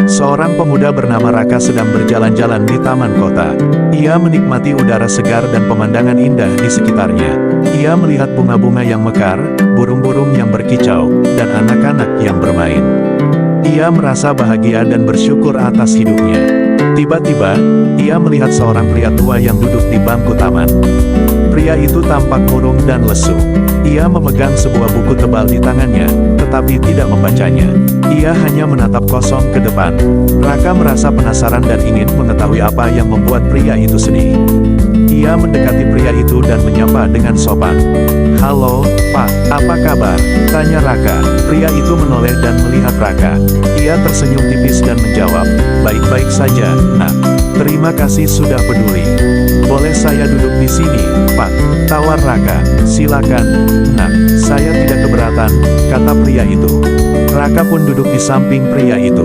Seorang pemuda bernama Raka sedang berjalan-jalan di taman kota. Ia menikmati udara segar dan pemandangan indah di sekitarnya. Ia melihat bunga-bunga yang mekar, burung-burung yang berkicau, dan anak-anak yang bermain. Ia merasa bahagia dan bersyukur atas hidupnya. Tiba-tiba, ia melihat seorang pria tua yang duduk di bangku taman. Pria itu tampak murung dan lesu. Ia memegang sebuah buku tebal di tangannya, tetapi tidak membacanya. Ia hanya menatap kosong ke depan. Raka merasa penasaran dan ingin mengetahui apa yang membuat pria itu sedih. Ia mendekati pria itu dan menyapa dengan sopan. "Halo, Pak, apa kabar?" tanya Raka. Pria itu menoleh dan melihat Raka. Ia tersenyum tipis dan menjawab, "Baik-baik saja, Nak. Terima kasih sudah peduli. Boleh saya duduk di sini, Pak?" tawar Raka. "Silakan, Nak. Saya tidak keberatan," kata pria itu. Raka pun duduk di samping pria itu.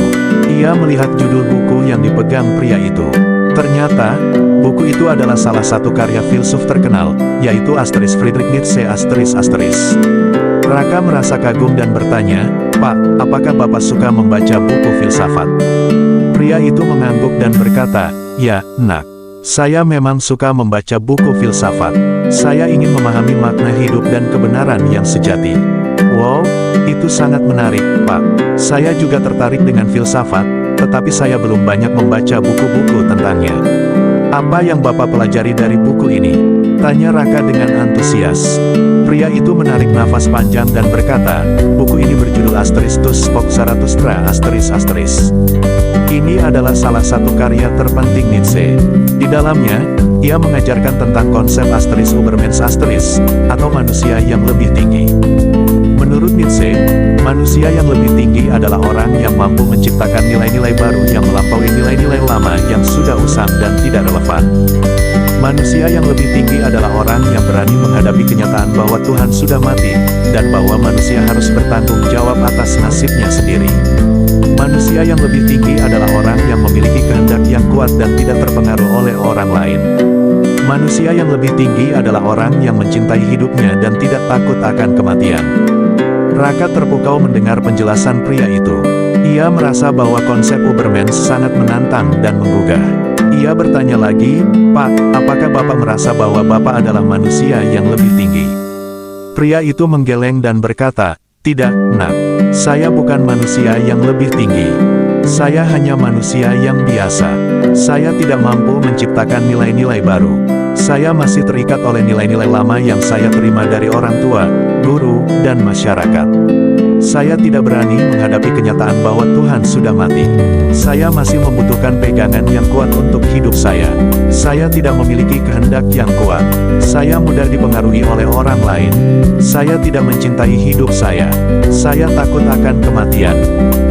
Ia melihat judul buku yang dipegang pria itu. Ternyata, buku itu adalah salah satu karya filsuf terkenal, yaitu Friedrich Nietzsche ****. Raka merasa kagum dan bertanya, "Pak, apakah Bapak suka membaca buku filsafat?" Pria itu mengangguk dan berkata, "Ya, Nak. Saya memang suka membaca buku filsafat. Saya ingin memahami makna hidup dan kebenaran yang sejati." "Wow, itu sangat menarik, Pak. Saya juga tertarik dengan filsafat, tetapi saya belum banyak membaca buku-buku tentangnya." "Apa yang Bapak pelajari dari buku ini?" tanya Raka dengan antusias. Pria itu menarik nafas panjang dan berkata, "Buku ini berjudul ****Tus Spoke Zarathustra****. Ini adalah salah satu karya terpenting Nietzsche. Di dalamnya, ia mengajarkan tentang konsep Übermensch atau manusia yang lebih tinggi. Menurut Nietzsche, manusia yang lebih tinggi adalah orang yang mampu menciptakan nilai-nilai baru yang melampaui nilai-nilai lama yang sudah usang dan tidak relevan. Manusia yang lebih tinggi adalah orang yang berani menghadapi kenyataan bahwa Tuhan sudah mati, dan bahwa manusia harus bertanggung jawab atas nasibnya sendiri. Manusia yang lebih tinggi adalah orang yang memiliki kehendak yang kuat dan tidak terpengaruh oleh orang lain. Manusia yang lebih tinggi adalah orang yang mencintai hidupnya dan tidak takut akan kematian." Raka terpukau mendengar penjelasan pria itu. Ia merasa bahwa konsep Übermensch sangat menantang dan menggugah. Ia bertanya lagi, "Pak, apakah Bapak merasa bahwa Bapak adalah manusia yang lebih tinggi?" Pria itu menggeleng dan berkata, "Tidak, Nak. Saya bukan manusia yang lebih tinggi. Saya hanya manusia yang biasa. Saya tidak mampu menciptakan nilai-nilai baru. Saya masih terikat oleh nilai-nilai lama yang saya terima dari orang tua, guru, dan masyarakat. Saya tidak berani menghadapi kenyataan bahwa Tuhan sudah mati. Saya masih membutuhkan pegangan yang kuat untuk hidup saya. Saya tidak memiliki kehendak yang kuat. Saya mudah dipengaruhi oleh orang lain. Saya tidak mencintai hidup saya. Saya takut akan kematian."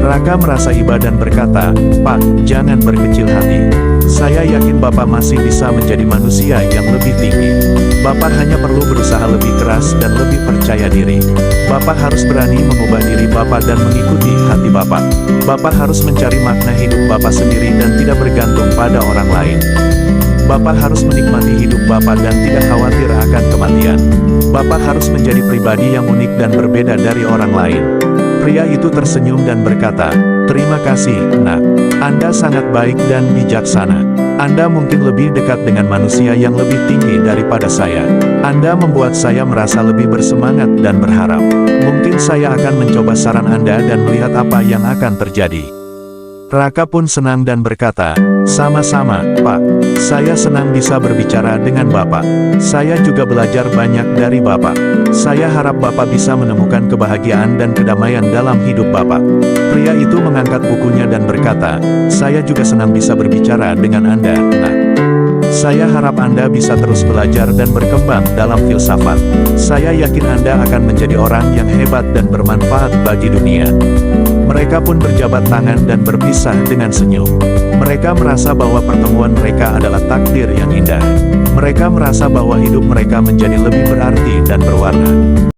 Raka merasa iba dan berkata, "Pak, jangan berkecil hati. Saya yakin Bapak masih bisa menjadi manusia yang lebih tinggi. Bapak hanya perlu berusaha lebih keras dan lebih percaya diri. Bapak harus berani mengubah diri Bapak dan mengikuti hati Bapak. Bapak harus mencari makna hidup Bapak sendiri dan tidak bergantung pada orang lain. Bapak harus menikmati hidup Bapak dan tidak khawatir akan kematian. Bapak harus menjadi pribadi yang unik dan berbeda dari orang lain." Pria itu tersenyum dan berkata, "Terima kasih, Nak. Anda sangat baik dan bijaksana. Anda mungkin lebih dekat dengan manusia yang lebih tinggi daripada saya. Anda membuat saya merasa lebih bersemangat dan berharap. Mungkin saya akan mencoba saran Anda dan melihat apa yang akan terjadi." Raka pun senang dan berkata, "Sama-sama, Pak. Saya senang bisa berbicara dengan Bapak. Saya juga belajar banyak dari Bapak. Saya harap Bapak bisa menemukan kebahagiaan dan kedamaian dalam hidup Bapak." Pria itu mengangkat bukunya dan berkata, "Saya juga senang bisa berbicara dengan Anda, Nak. Saya harap Anda bisa terus belajar dan berkembang dalam filsafat. Saya yakin Anda akan menjadi orang yang hebat dan bermanfaat bagi dunia." Mereka pun berjabat tangan dan berpisah dengan senyum. Mereka merasa bahwa pertemuan mereka adalah takdir yang indah. Mereka merasa bahwa hidup mereka menjadi lebih berarti dan berwarna.